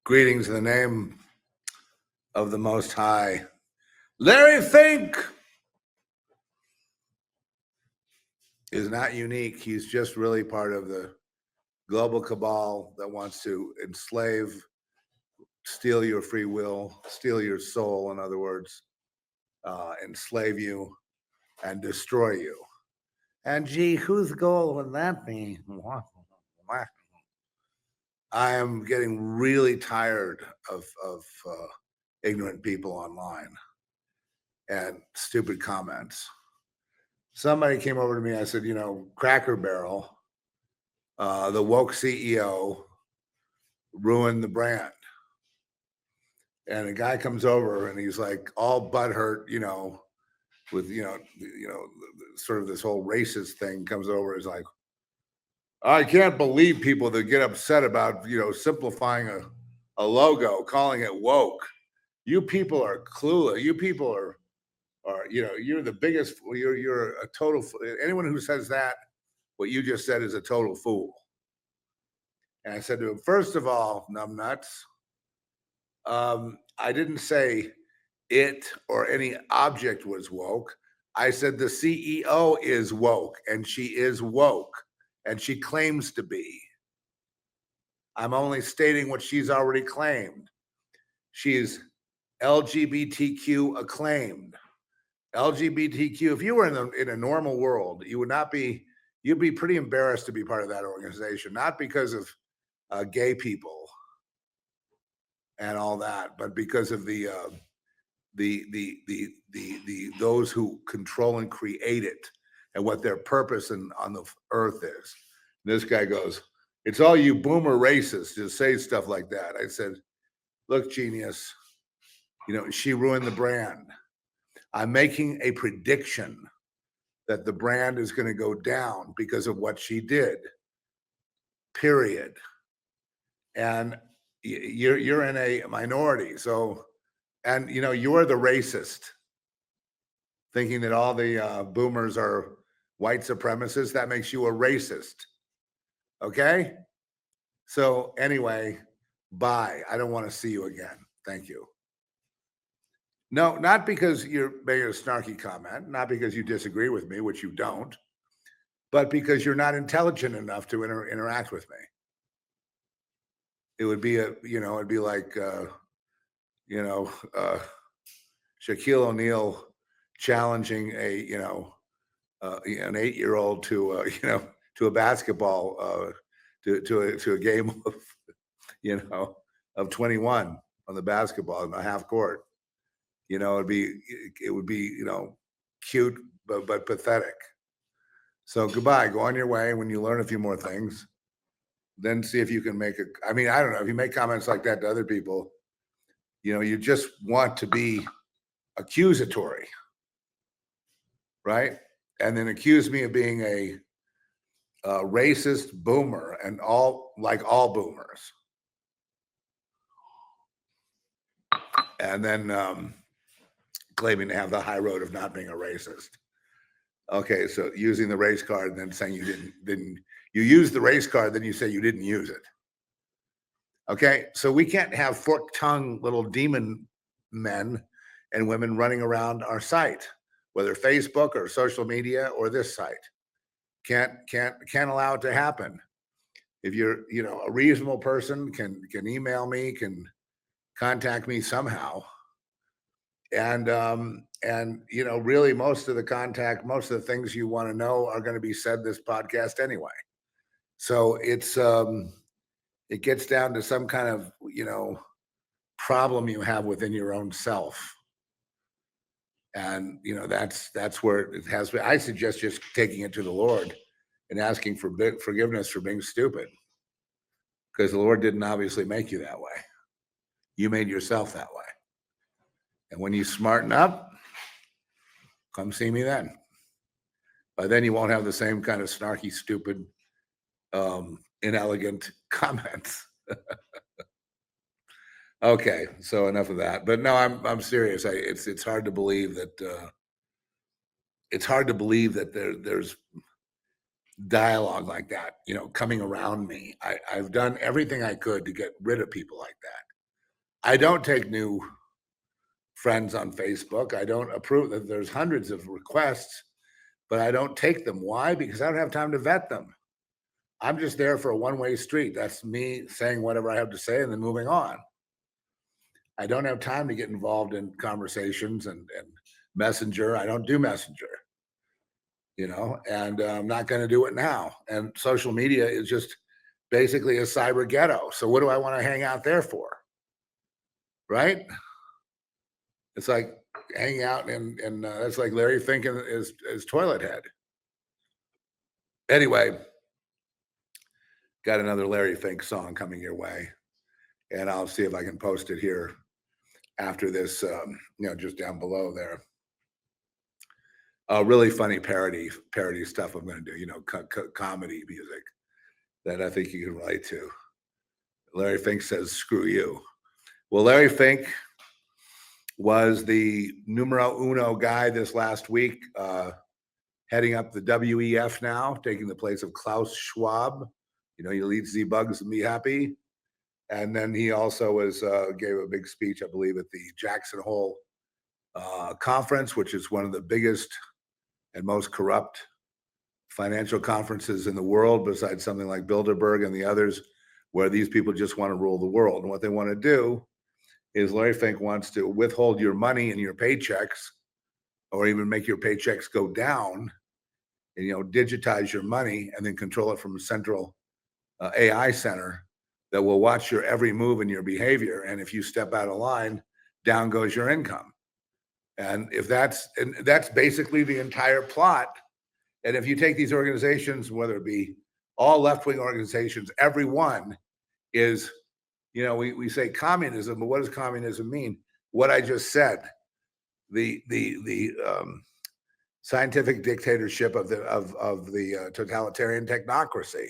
Greetings in the name of the Most High. Larry Fink is not unique. He's just really part of the global cabal that wants to enslave, steal your free will, steal your soul, in other words, enslave you and destroy you. And gee, whose goal would that be? I am getting really tired of ignorant people online and stupid comments. Somebody came over to me. I said, Cracker Barrel, the woke CEO, ruined the brand. And a guy comes over and he's like all butthurt, with sort of this whole racist thing comes over. He's like, I can't believe people that get upset about simplifying a logo, calling it woke. You people are clueless. You people are you're the biggest. You're a total. Anyone who says that, what you just said, is a total fool. And I said to him, first of all, numbnuts, I didn't say it or any object was woke. I said the CEO is woke, and she is woke, and she claims to be. I'm only stating what she's already claimed. She's LGBTQ acclaimed. LGBTQ, if you were in a normal world, you'd be pretty embarrassed to be part of that organization, not because of gay people and all that, but because of the those who control and create it and what their purpose on the earth is. And this guy goes, it's all you boomer racists to say stuff like that. I said, look, genius, she ruined the brand. I'm making a prediction that the brand is going to go down because of what she did, period. And you're in a minority. So, and you're the racist, thinking that all the boomers are white supremacists. That makes you a racist. Okay? So anyway, bye. I don't want to see you again. Thank you. No, not because you're making a snarky comment, not because you disagree with me, which you don't, but because you're not intelligent enough to interact with me. It would be it'd be like, Shaquille O'Neal challenging an 8-year-old to to a basketball to a game of of 21 on the basketball in the half court. It would be cute but pathetic. So goodbye. Go on your way. When you learn a few more things, then see if you can make I don't know, if you make comments like that to other people, you just want to be accusatory, right? And then accuse me of being a racist boomer and all boomers. And then claiming to have the high road of not being a racist. Okay, so using the race card and then saying you didn't you use the race card, then you say you didn't use it. Okay, so we can't have fork-tongued little demon men and women running around our site, whether Facebook or social media or this site. Can't allow it to happen. If you're a reasonable person, can email me, can contact me somehow. And really most of the things you want to know are going to be said this podcast anyway. So it gets down to some kind of problem you have within your own self. And that's where it has been. I suggest just taking it to the Lord and asking for forgiveness for being stupid, because the Lord didn't obviously make you that way. You made yourself that way. And when you smarten up, come see me then. By then you won't have the same kind of snarky, stupid, inelegant comments. Okay, so enough of that. But no, I'm serious. It's hard to believe that there's dialogue like that, coming around me. I've done everything I could to get rid of people like that. I don't take new friends on Facebook. I don't approve that. There's hundreds of requests, but I don't take them. Why? Because I don't have time to vet them. I'm just there for a one-way street. That's me saying whatever I have to say and then moving on. I don't have time to get involved in conversations and Messenger. I don't do Messenger, and I'm not going to do it now. And social media is just basically a cyber ghetto. So what do I want to hang out there for? Right? It's like hanging out and it's like Larry Fink and his toilet head. Anyway, got another Larry Fink song coming your way, and I'll see if I can post it here after this. Just down below there. Really funny parody stuff I'm going to do. Comedy music that I think you can relate to. Larry Fink says, "Screw you." Well, Larry Fink was the numero uno guy this last week, heading up the WEF now, taking the place of Klaus Schwab. He leads the Bugs and Be Happy. And then he also gave a big speech, I believe, at the Jackson Hole conference, which is one of the biggest and most corrupt financial conferences in the world, besides something like Bilderberg and the others, where these people just want to rule the world. And what they want to do is Larry Fink wants to withhold your money and your paychecks, or even make your paychecks go down, and digitize your money and then control it from a central AI center that will watch your every move and your behavior. And if you step out of line, down goes your income. And that's basically the entire plot. And if you take these organizations, whether it be all left-wing organizations, every one is, we say communism, but what does communism mean? What I just said, the scientific dictatorship of the totalitarian technocracy.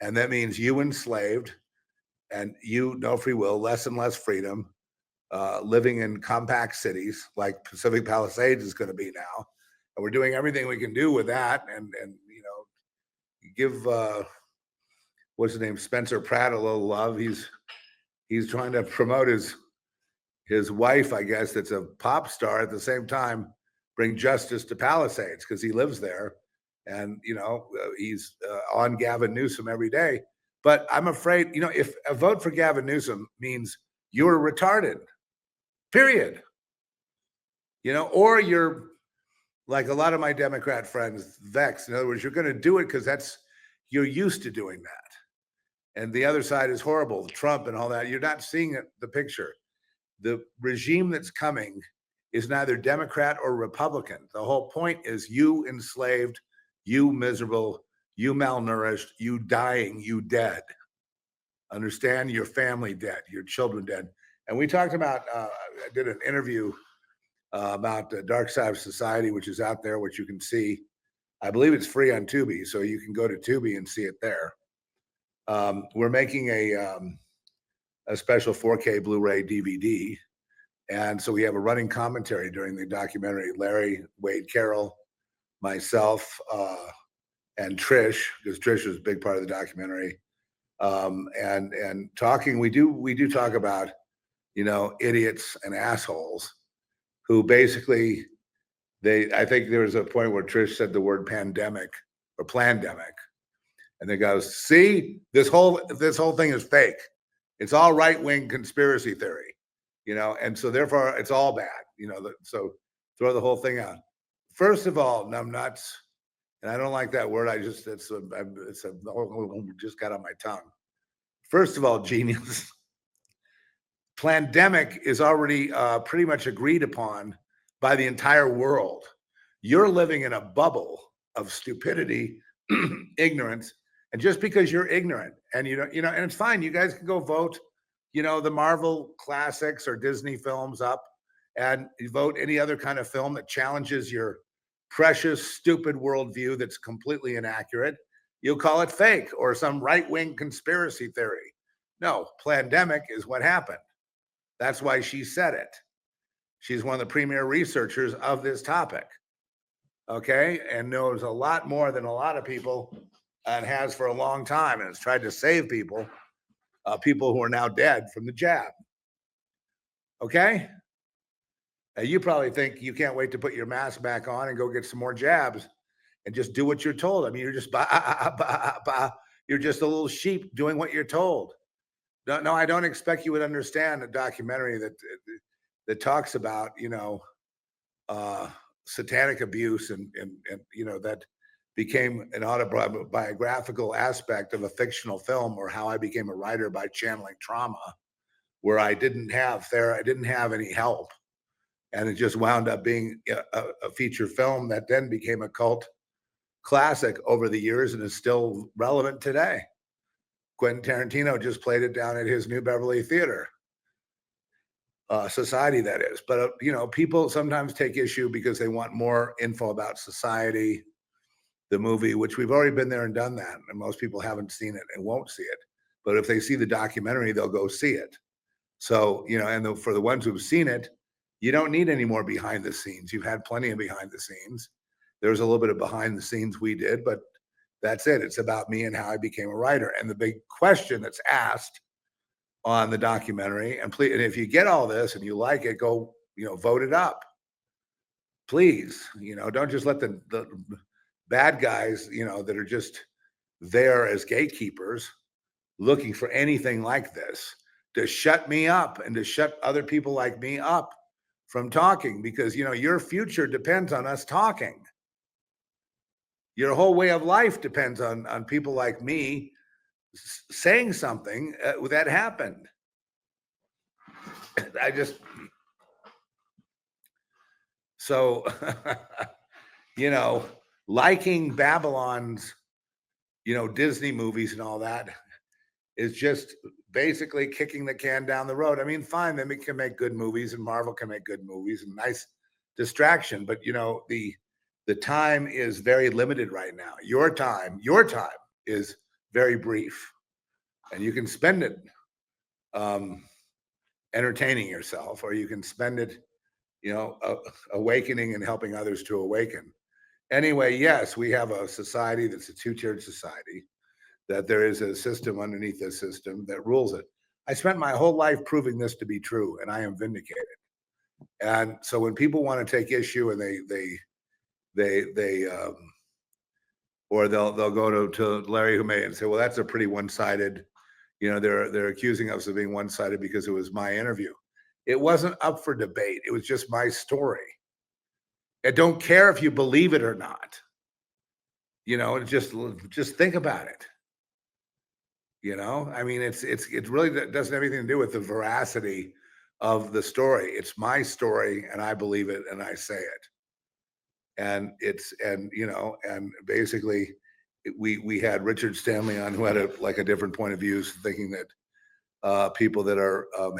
And that means you enslaved and no free will, less and less freedom, living in compact cities like Pacific Palisades is going to be now. And we're doing everything we can do with that. And give, what's his name, Spencer Pratt, a little love. He's trying to promote his wife, I guess, that's a pop star, at the same time bring justice to Palisades because he lives there. And, he's on Gavin Newsom every day. But I'm afraid, if a vote for Gavin Newsom means you're retarded, period. Or you're like a lot of my Democrat friends, vexed. In other words, you're going to do it because you're used to doing that. And the other side is horrible, Trump and all that. You're not seeing the picture. The regime that's coming is neither Democrat or Republican. The whole point is you enslaved, you miserable, you malnourished, you dying, you dead. Understand? Your family dead, your children dead. And we talked about, I did an interview about the Dark Side of Society, which is out there, which you can see. I believe it's free on Tubi, so you can go to Tubi and see it there. We're making a special 4K Blu-ray DVD. And so we have a running commentary during the documentary. Larry, Wade Carroll, myself, and Trish, because Trish was a big part of the documentary. And talking, we do talk about, idiots and assholes who basically, I think there was a point where Trish said the word pandemic or plandemic. And they goes, see, this whole thing is fake. It's all right-wing conspiracy theory, and so therefore it's all bad, so throw the whole thing out. First of all, numbnuts, and I don't like that word. Just got on my tongue. First of all, genius. Plandemic is already pretty much agreed upon by the entire world. You're living in a bubble of stupidity, ignorance. And just because you're ignorant and and it's fine, you guys can go vote, the Marvel classics or Disney films up and vote any other kind of film that challenges your precious, stupid worldview that's completely inaccurate. You'll call it fake or some right-wing conspiracy theory. No, plandemic is what happened. That's why she said it. She's one of the premier researchers of this topic. Okay. And knows a lot more than a lot of people and has for a long time, and has tried to save people who are now dead from the jab. Okay? You probably think you can't wait to put your mask back on and go get some more jabs and just do what you're told. I mean, you're just you're just a little sheep doing what you're told. No, I don't expect you would understand a documentary that talks about, uh, satanic abuse and that became an autobiographical aspect of a fictional film, or how I became a writer by channeling trauma, where I didn't have any help, and it just wound up being a feature film that then became a cult classic over the years and is still relevant today. Quentin Tarantino just played it down at his New Beverly Theater. Society, that is. But people sometimes take issue because they want more info about Society, the movie, which we've already been there and done that, and most people haven't seen it and won't see it. But if they see the documentary, they'll go see it. So for the ones who've seen it, you don't need any more behind the scenes. You've had plenty of behind the scenes. There's a little bit of behind the scenes we did, but that's it. It's about me and how I became a writer. And the big question that's asked on the documentary, and please, and if you get all this and you like it, go, vote it up. Please, don't just let the bad guys, that are just there as gatekeepers looking for anything like this to shut me up and to shut other people like me up from talking, because your future depends on us talking. Your whole way of life depends on people like me saying something that happened. I just so liking Babylon's Disney movies and all that is just basically kicking the can down the road. I mean, fine, they can make good movies, and Marvel can make good movies, and nice distraction, but the time is very limited right now. Your time is very brief, and you can spend it entertaining yourself, or you can spend it awakening and helping others to awaken. Anyway, yes, we have a society that's a two-tiered society, that there is a system underneath this system that rules it. I spent my whole life proving this to be true, and I am vindicated. And so when people want to take issue, and they or they'll go to Larry Humay and say, well, that's a pretty one-sided, they're accusing us of being one-sided because it was my interview. It wasn't up for debate. It was just my story. I don't care if you believe it or not. Just think about it. I mean, it really doesn't have anything to do with the veracity of the story. It's my story, and I believe it, and I say it. And and basically, we had Richard Stanley on, who had a different point of view, thinking that people that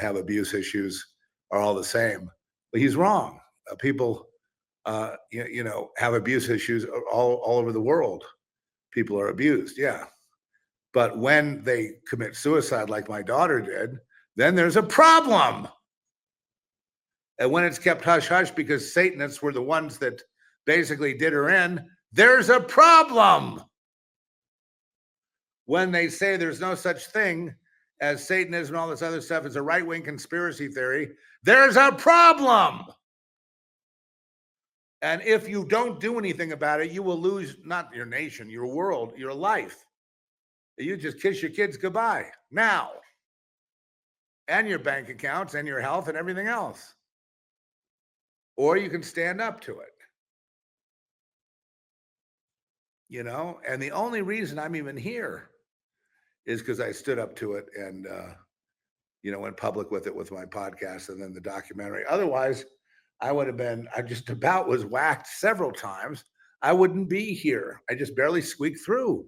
have abuse issues are all the same. But he's wrong. People have abuse issues all over the world. People are abused, yeah. But when they commit suicide, like my daughter did, then there's a problem. And when it's kept hush hush because Satanists were the ones that basically did her in, there's a problem. When they say there's no such thing as Satanism and all this other stuff is a right-wing conspiracy theory, there's a problem. And if you don't do anything about it, you will lose not your nation, your world, your life. You just kiss your kids goodbye now, and your bank accounts and your health and everything else. Or you can stand up to it. And the only reason I'm even here is because I stood up to it and went public with it, with my podcast and then the documentary. Otherwise, I just about was whacked several times. I wouldn't be here. I just barely squeaked through.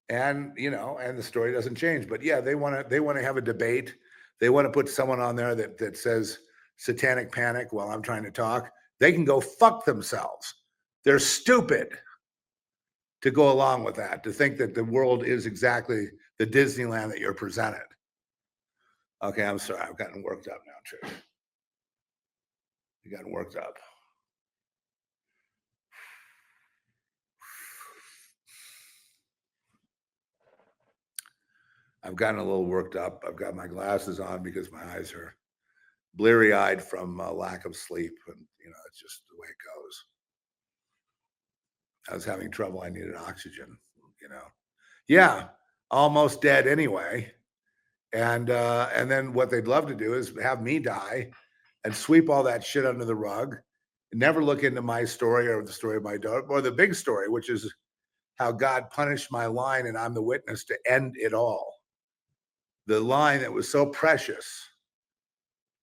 And and the story doesn't change. But yeah, they want to have a debate. They want to put someone on there that says satanic panic while I'm trying to talk. They can go fuck themselves. They're stupid to go along with that, to think that the world is exactly the Disneyland that you're presented. Okay, I'm sorry. I've gotten worked up now, Trish. You gotten worked up. I've gotten a little worked up. I've got my glasses on because my eyes are bleary-eyed from lack of sleep, and it's just the way it goes. I was having trouble. I needed oxygen. You know, yeah, almost dead anyway. And then what they'd love to do is have me die and sweep all that shit under the rug, and never look into my story or the story of my daughter or the big story, which is how God punished my line and I'm the witness to end it all. The line that was so precious,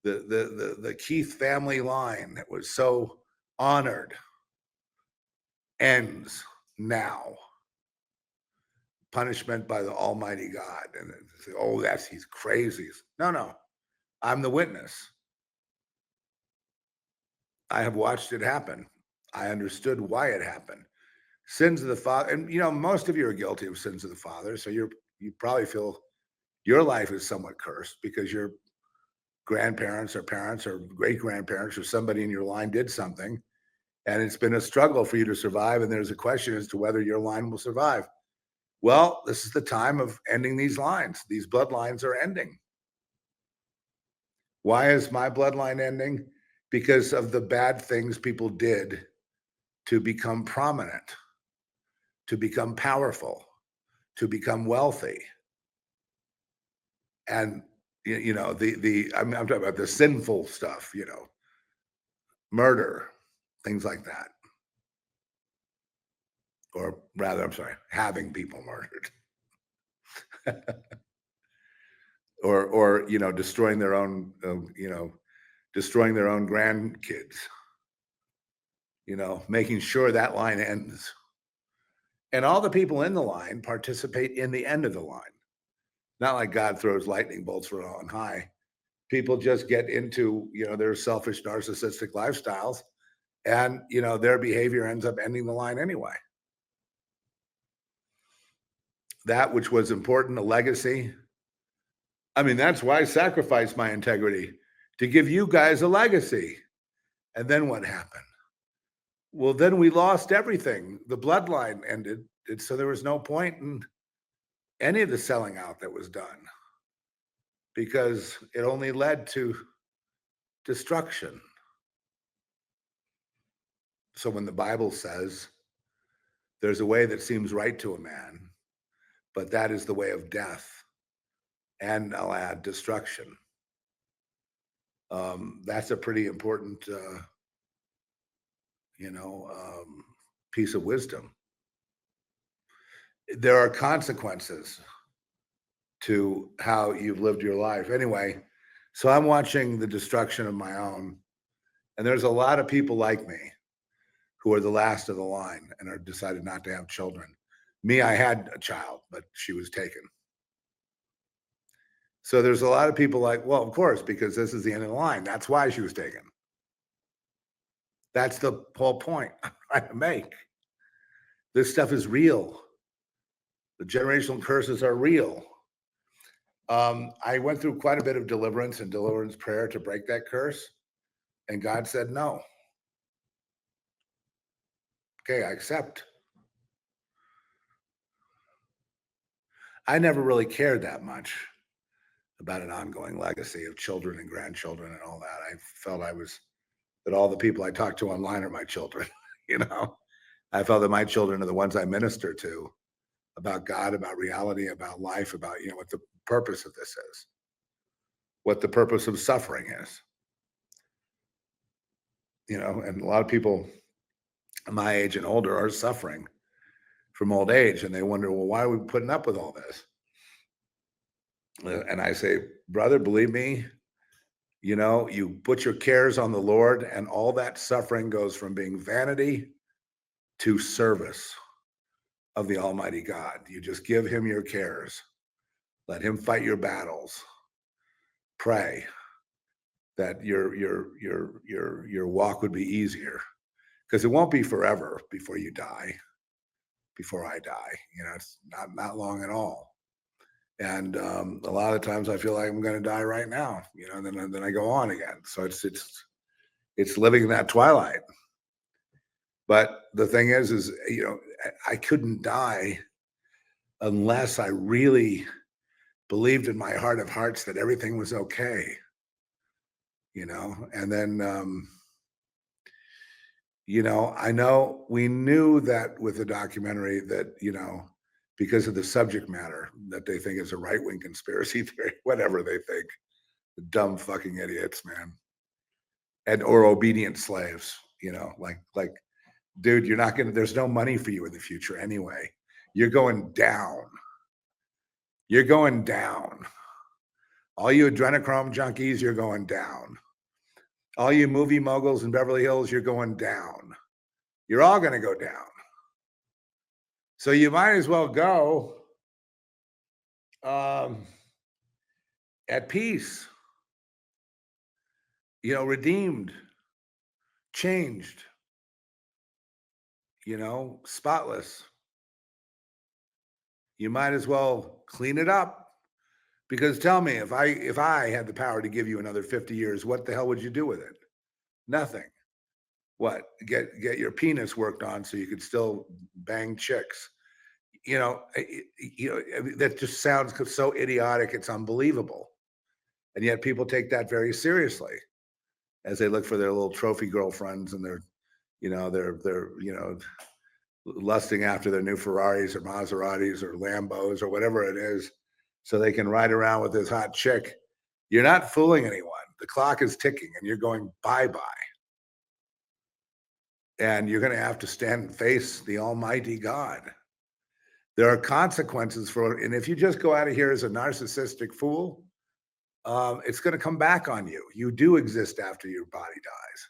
the Keith family line that was so honored, ends now. Punishment by the Almighty God. And say, oh, he's crazy. No, I'm the witness. I have watched it happen. I understood why it happened. Sins of the father, and most of you are guilty of sins of the father. So you probably feel your life is somewhat cursed because your grandparents or parents or great grandparents or somebody in your line did something, and it's been a struggle for you to survive. And there's a question as to whether your line will survive. Well, this is the time of ending these lines. These bloodlines are ending. Why is my bloodline ending? Because of the bad things people did to become prominent, to become powerful, to become wealthy. And I'm talking about the sinful stuff, murder, things like that. Or rather, I'm sorry, having people murdered. or destroying their own destroying their own grandkids, making sure that line ends. And all the people in the line participate in the end of the line. Not like God throws lightning bolts from on high. People just get into, their selfish, narcissistic lifestyles, and, their behavior ends up ending the line anyway. That which was important, a legacy. I mean, that's why I sacrificed my integrity, to give you guys a legacy. And then what happened? Well, then we lost everything. The bloodline ended. So there was no point in any of the selling out that was done, because it only led to destruction. So when the Bible says there's a way that seems right to a man, but that is the way of death, and I'll add destruction, that's a pretty important piece of wisdom. There are consequences to how you've lived your life. Anyway, so I'm watching the destruction of my own, and there's a lot of people like me who are the last of the line and are decided not to have children. Me, I had a child, but she was taken. So there's a lot of people like, well, of course, because this is the end of the line. That's why she was taken. That's the whole point I'm trying to make. This stuff is real. The generational curses are real. I went through quite a bit of deliverance and deliverance prayer to break that curse, and God said no. Okay, I accept. I never really cared that much about an ongoing legacy of children and grandchildren and all that. I felt that all the people I talk to online are my children. I felt that my children are the ones I minister to about God, about reality, about life, about, what the purpose of this is, what the purpose of suffering is. And a lot of people my age and older are suffering from old age, and they wonder, well, why are we putting up with all this? And I say, brother, believe me, you put your cares on the Lord, and all that suffering goes from being vanity to service of the Almighty God. You just give him your cares. Let him fight your battles. Pray that your walk would be easier, because it won't be forever before you die, before I die. It's not long at all. And a lot of times I feel like I'm going to die right now, and then I go on again. So it's living in that twilight. But the thing is, I couldn't die unless I really believed in my heart of hearts that everything was okay, and then, I know we knew that with the documentary that, because of the subject matter that they think is a right-wing conspiracy theory, whatever they think, dumb fucking idiots, man, and or obedient slaves, like, dude, you're not gonna. There's no money for you in the future anyway. You're going down. You're going down. All you adrenochrome junkies, you're going down. All you movie moguls in Beverly Hills, you're going down. You're all going to go down. So you might as well go at peace, redeemed, changed, spotless. You might as well clean it up. Because tell me, if I had the power to give you another 50 years, what the hell would you do with it? Nothing. What? Get your penis worked on so you could still bang chicks. That just sounds so idiotic. It's unbelievable. And yet people take that very seriously as they look for their little trophy girlfriends and they're lusting after their new Ferraris or Maseratis or Lambos or whatever it is, so they can ride around with this hot chick. You're not fooling anyone. The clock is ticking and you're going bye-bye. And you're going to have to stand and face the almighty God. There are consequences and if you just go out of here as a narcissistic fool, it's going to come back on you. You do exist after your body dies.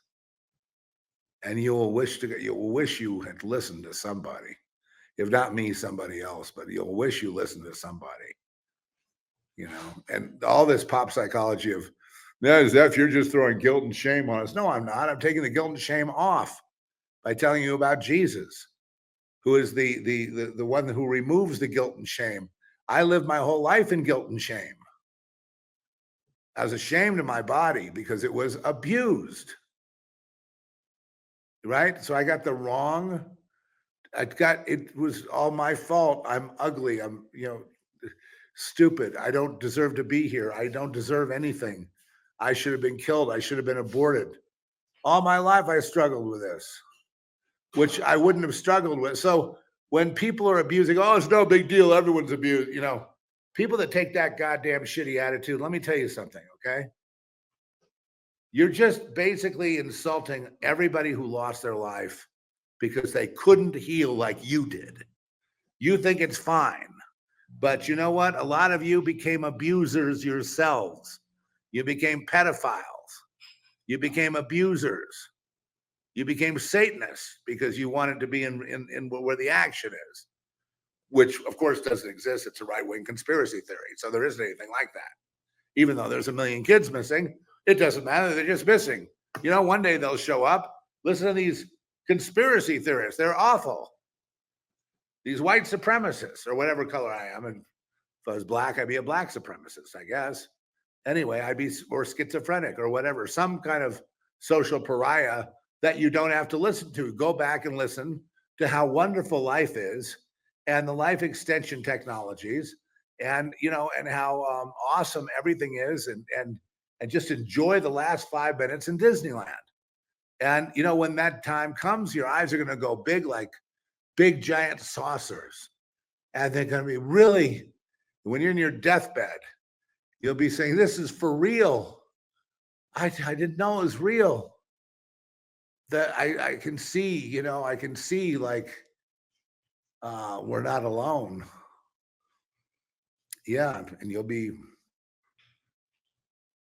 And you will wish you had listened to somebody. If not me, somebody else, but you'll wish you listened to somebody. And all this pop psychology of, no, Zeph, you're just throwing guilt and shame on us. No, I'm not. I'm taking the guilt and shame off by telling you about Jesus, who is the one who removes the guilt and shame. I lived my whole life in guilt and shame. I was ashamed of my body because it was abused. Right? So I got the wrong. It was all my fault. I'm ugly. I'm, stupid. I don't deserve to be here. I don't deserve anything. I should have been killed. I should have been aborted. All my life I struggled with this, which I wouldn't have struggled with. So when people are abusing, oh, it's no big deal. Everyone's abused. People that take that goddamn shitty attitude, let me tell you something, okay? You're just basically insulting everybody who lost their life because they couldn't heal like you did. You think it's fine. But you know what? A lot of you became abusers yourselves. You became pedophiles. You became abusers. You became Satanists because you wanted to be in where the action is, which of course doesn't exist. It's a right-wing conspiracy theory. So there isn't anything like that. Even though there's 1 million kids missing, it doesn't matter. They're just missing. One day they'll show up. Listen to these conspiracy theorists. They're awful. These white supremacists, or whatever color I am. And if I was black, I'd be a black supremacist, I guess. Anyway, I'd be or schizophrenic or whatever, some kind of social pariah that you don't have to listen to. Go back and listen to how wonderful life is and the life extension technologies and, and how awesome everything is and just enjoy the last 5 minutes in Disneyland. And, when that time comes, your eyes are going to go big, like big giant saucers. And they're going to be really, when you're in your deathbed, you'll be saying, this is for real. I didn't know it was real. That I can see, I can see like we're not alone. Yeah, and you'll be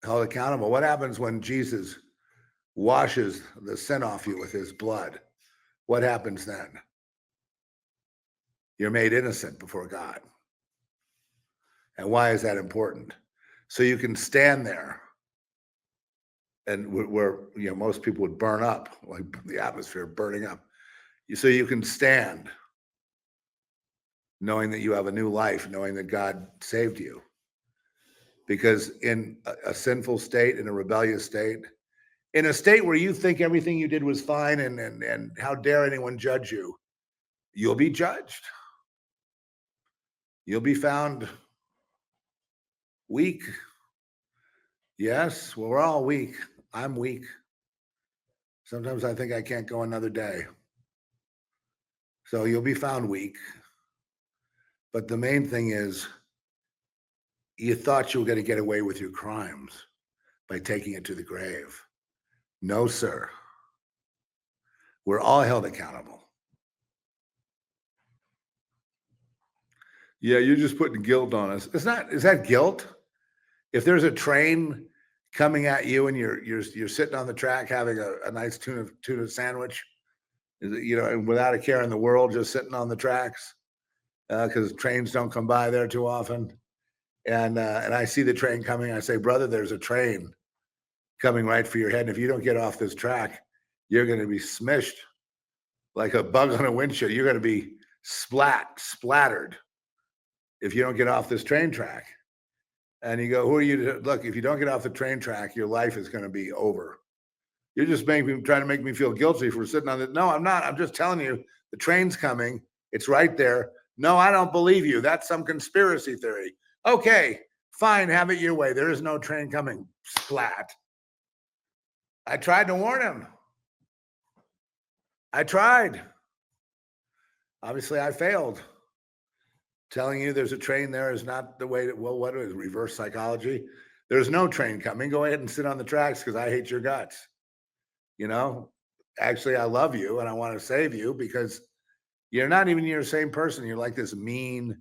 held accountable. What happens when Jesus washes the sin off you with his blood? What happens then? You're made innocent before God. And why is that important? So you can stand there and where most people would burn up, like the atmosphere burning up. So you can stand knowing that you have a new life, knowing that God saved you. Because in a sinful state, in a rebellious state, in a state where you think everything you did was fine and how dare anyone judge you, you'll be judged. You'll be found Weak. Yes, well, we're all weak. I'm weak. Sometimes I think I can't go another day. So you'll be found weak. But the main thing is, you thought you were going to get away with your crimes by taking it to the grave. No, sir. We're all held accountable. Yeah, you're just putting guilt on us. It's not. Is that guilt? If there's a train coming at you and you're sitting on the track having a nice tuna sandwich, and without a care in the world, just sitting on the tracks because trains don't come by there too often, and I see the train coming. I say, brother, there's a train coming right for your head, and if you don't get off this track, you're going to be smished like a bug on a windshield. You're going to be splattered if you don't get off this train track. And you go, who are you to look? If you don't get off the train track, your life is going to be over. You're just trying to make me feel guilty for sitting on it. No, I'm not. I'm just telling you, the train's coming. It's right there. No, I don't believe you. That's some conspiracy theory. Okay, fine. Have it your way. There is no train coming. Splat. I tried to warn him. I tried. Obviously, I failed. Telling you there's a train there is not the way that, well, what is reverse psychology? There's no train coming. Go ahead and sit on the tracks because I hate your guts. Actually, I love you and I want to save you because you're not even your same person. You're like this mean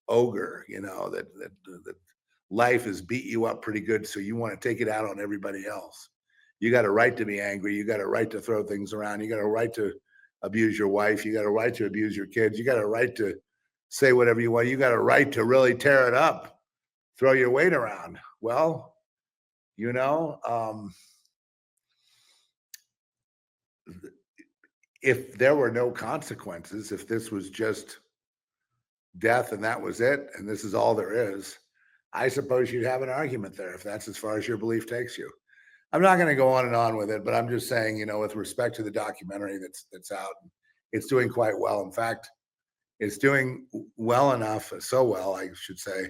ogre, that life has beat you up pretty good. So you want to take it out on everybody else. You got a right to be angry. You got a right to throw things around. You got a right to abuse your wife. You got a right to abuse your kids. You got a right to say whatever you want. You got a right to really tear it up, throw your weight around. Well, if there were no consequences, if this was just death and that was it, and this is all there is, I suppose you'd have an argument there if that's as far as your belief takes you. I'm not going to go on and on with it, but I'm just saying, with respect to the documentary that's out, it's doing quite well. In fact, it's doing well enough, so well, I should say,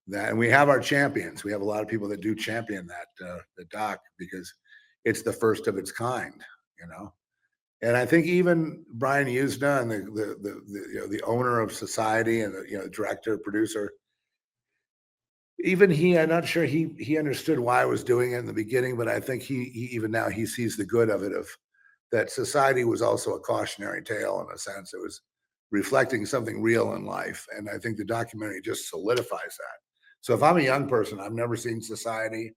that, and we have our champions. We have a lot of people that do champion that the doc because it's the first of its kind, And I think even Brian Usna and the owner of Society and the director, producer, even he, I'm not sure he understood why I was doing it in the beginning, but I think he even now he sees the good of it, of that Society was also a cautionary tale in a sense. It was reflecting something real in life. And I think the documentary just solidifies that. So if I'm a young person, I've never seen Society,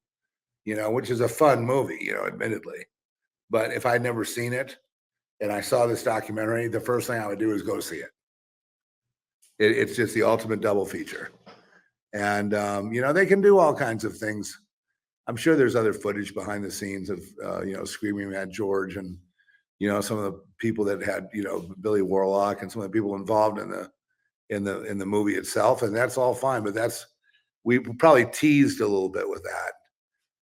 which is a fun movie, admittedly. But if I'd never seen it and I saw this documentary, the first thing I would do is go see it. It's just the ultimate double feature. And, they can do all kinds of things. I'm sure there's other footage behind the scenes of, Screaming Mad George and, some of the people that had, Billy Warlock and some of the people involved in the movie itself. And that's all fine. But we probably teased a little bit with that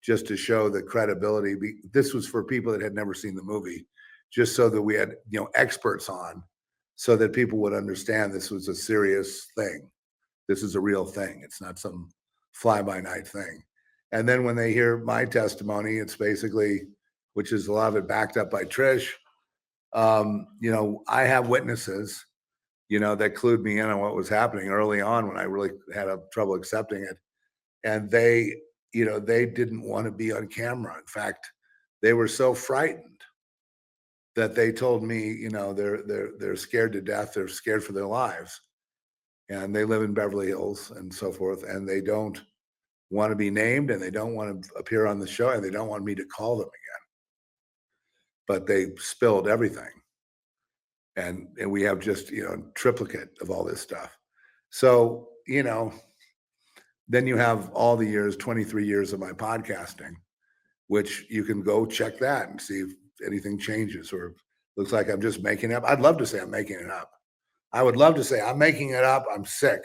just to show the credibility. This was for people that had never seen the movie, just so that we had, experts on so that people would understand this was a serious thing. This is a real thing. It's not some fly-by-night thing. And then when they hear my testimony, it's basically, which is a lot of it backed up by Trish. I have witnesses, that clued me in on what was happening early on when I really had trouble accepting it. And they didn't want to be on camera. In fact, they were so frightened that they told me, they're scared to death. They're scared for their lives. And they live in Beverly Hills and so forth. And they don't want to be named and they don't want to appear on the show and they don't want me to call them again. But they spilled everything. And we have just, triplicate of all this stuff. So, then you have all the years, 23 years of my podcasting, which you can go check that and see if anything changes or looks like I'm just making it up. I'd love to say I'm making it up. I would love to say I'm making it up. I'm sick.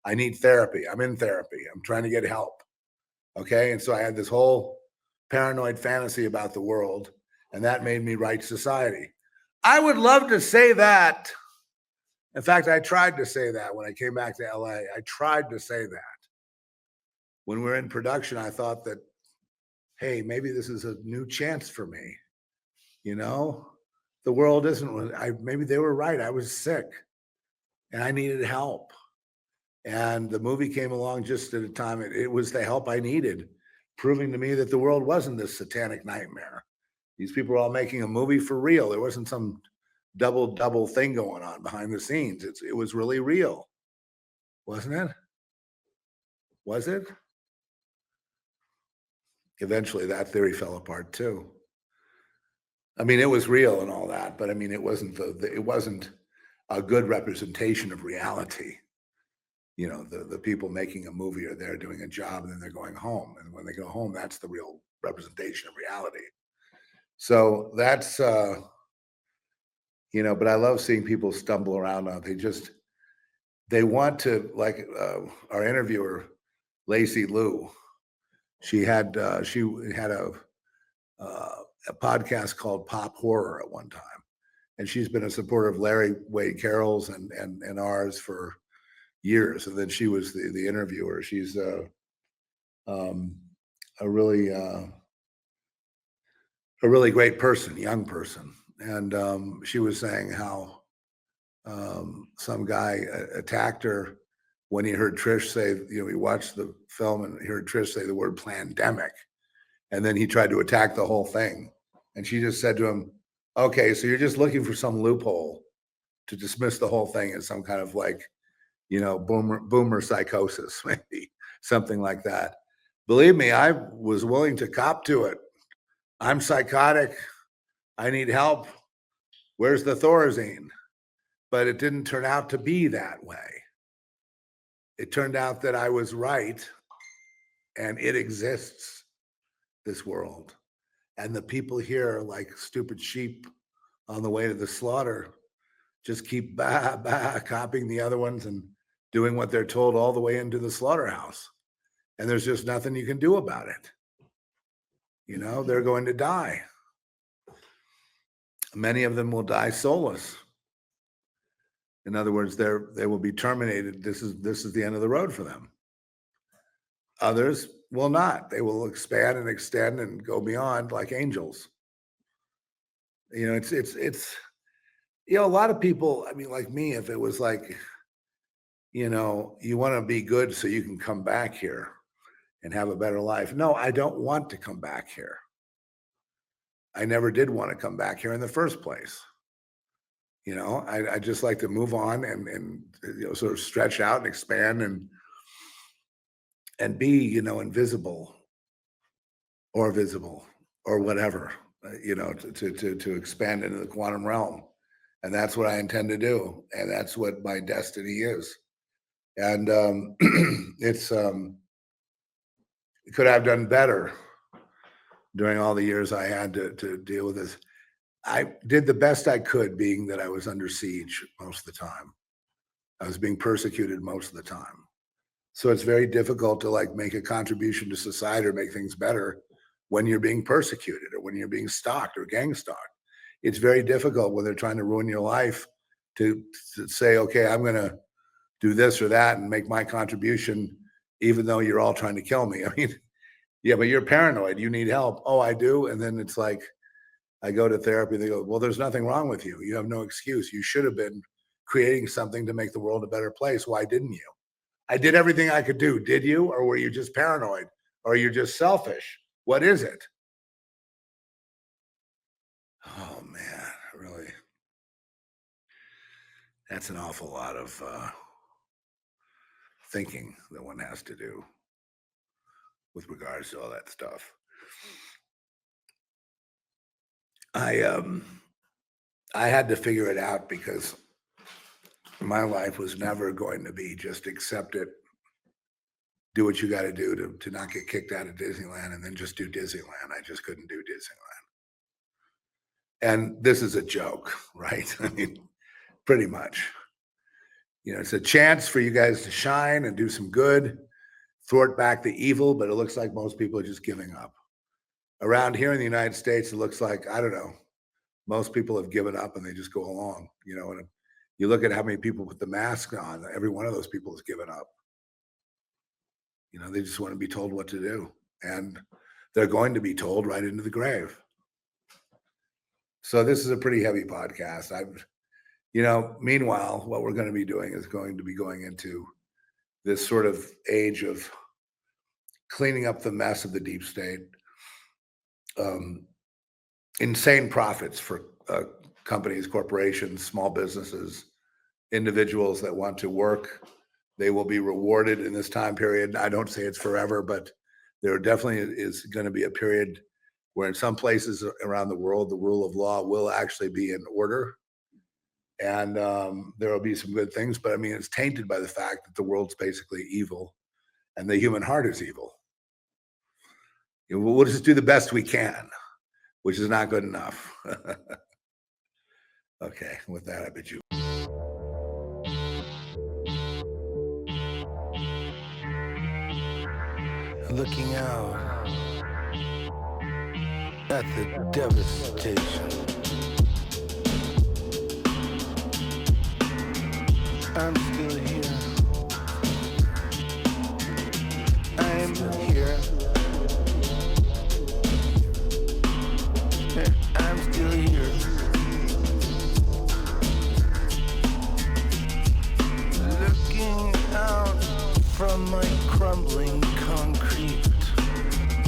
I need therapy. I'm in therapy. I'm trying to get help. Okay. And so I had this whole paranoid fantasy about the world, and that made me write Society. I would love to say that. In fact, I tried to say that when I came back to LA. I tried to say that when we're in production, I thought that, hey, maybe this is a new chance for me. You know, the world isn't. Maybe they were right. I was sick, and I needed help. And the movie came along just at a time. It was the help I needed, proving to me that the world wasn't this satanic nightmare. These people were all making a movie for real. There wasn't some double thing going on behind the scenes. It was really real, wasn't it? Was it? Eventually, that theory fell apart too. I mean, it was real and all that, but I mean, it wasn't it wasn't a good representation of reality. You know, the people making a movie are there doing a job and then they're going home. And when they go home, that's the real representation of reality. So that's you know, but I love seeing people stumble around on they want to, like our interviewer, Lacey Lou, she had a podcast called Pop Horror at one time. And she's been a supporter of Larry Wade Carroll's and ours for years. And then she was the interviewer. She's um, a really great person, young person. And she was saying how some guy attacked her when he heard Trish say, you know, he watched the film and he heard Trish say the word pandemic. And then he tried to attack the whole thing. And she just said to him, okay, so you're just looking for some loophole to dismiss the whole thing as some kind of, like, you know, boomer psychosis, maybe something like that. Believe me, I was willing to cop to it. I'm psychotic. I need help. Where's the Thorazine? But it didn't turn out to be that way. It turned out that I was right, and it exists, this world. And the people here are like stupid sheep on the way to the slaughter, just keep copying the other ones and doing what they're told all the way into the slaughterhouse. And there's just nothing you can do about it. You know, they're going to die. Many of them will die soulless. In other words, they will be terminated. This is the end of the road for them. Others will not. They will expand and extend and go beyond like angels. You know, it's you know, a lot of people, I mean, like me, if it was like, you know, you want to be good so you can come back here and have a better life. No, I don't want to come back here. I never did want to come back here in the first place. You know, I just like to move on and you know, sort of stretch out and expand and be, you know, invisible or visible or whatever, you know, to expand into the quantum realm. And that's what I intend to do. And that's what my destiny is. And it's could I have done better during all the years I had to deal with this? I did the best I could, being that I was under siege most of the time. I was being persecuted most of the time. So it's very difficult to like make a contribution to society or make things better when you're being persecuted or when you're being stalked or gang stalked. It's very difficult when they're trying to ruin your life to say, okay, I'm going to do this or that and make my contribution, even though you're all trying to kill me. I mean, yeah, but you're paranoid. You need help. Oh, I do. And then it's like, I go to therapy. They go, well, there's nothing wrong with you. You have no excuse. You should have been creating something to make the world a better place. Why didn't you? I did everything I could do. Did you? Or were you just paranoid? Or you're just selfish? What is it? Oh, man, really. That's an awful lot of thinking that one has to do with regards to all that stuff. I had to figure it out because my life was never going to be just accept it, do what you got to do to not get kicked out of Disneyland, and then just do Disneyland. I just couldn't do Disneyland. And this is a joke, right? I mean, pretty much. You know, it's a chance for you guys to shine and do some good, thwart back the evil, but it looks like most people are just giving up. Around here in the United States, it looks like, I don't know, most people have given up and they just go along, you know, and you look at how many people put the mask on, every one of those people has given up. They just want to be told what to do. And they're going to be told right into the grave. So this is a pretty heavy podcast. Meanwhile, what we're going to be doing is going to be going into this sort of age of cleaning up the mess of the deep state, insane profits for companies, corporations, small businesses, individuals that want to work. They will be rewarded in this time period. I don't say it's forever, but there definitely is going to be a period where in some places around the world, the rule of law will actually be in order. And there will be some good things, but I mean, it's tainted by the fact that the world's basically evil and the human heart is evil. We'll just do the best we can, which is not good enough. Okay, with that, I bid you. Looking out at the devastation. I'm still here. I'm here. I'm still here. Looking out from my crumbling concrete.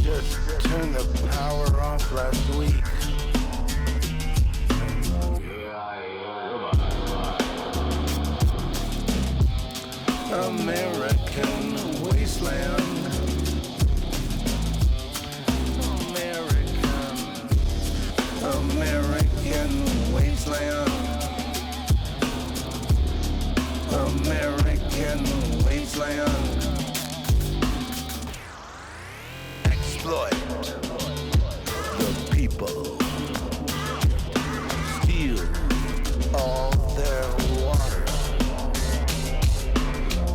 Just turned the power off last week. American wasteland. American wasteland. American wasteland. Exploit the people. Steal all their water.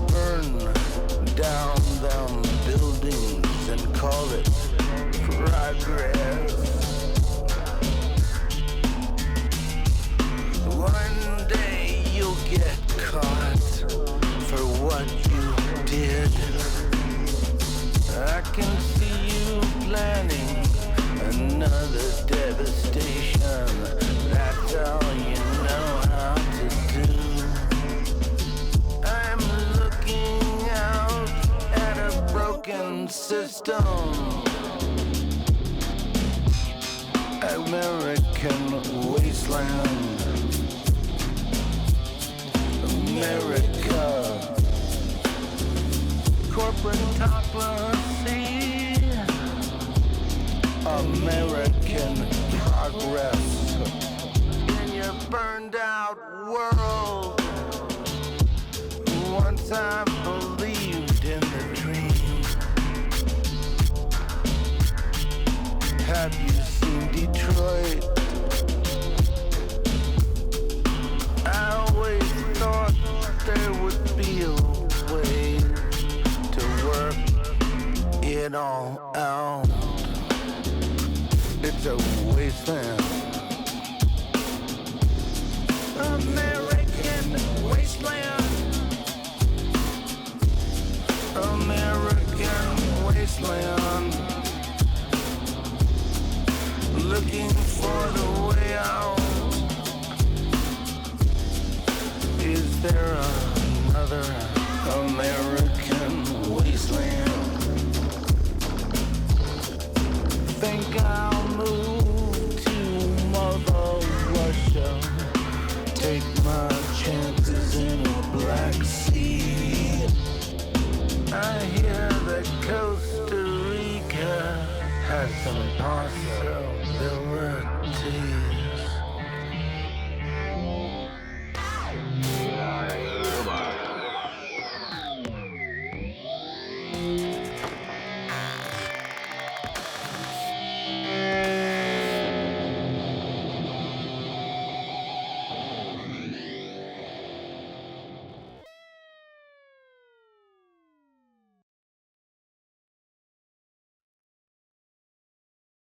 Burn down them buildings and call it progress. One day you'll get caught for what you did. I can see you planning another devastation. That's all you know how to do. I'm looking out at a broken system. American wasteland. America. Corporatocracy. American progress. In your burned out world. Once I believed in the dream. Have you seen Detroit? I always thought there would be a way to work it all out. It's a wasteland. American wasteland. American wasteland. Looking for the way out. Is there another American wasteland? Think I'll move to Mother Russia. Take my chances in a Black Sea. I hear that Costa Rica has some pasta.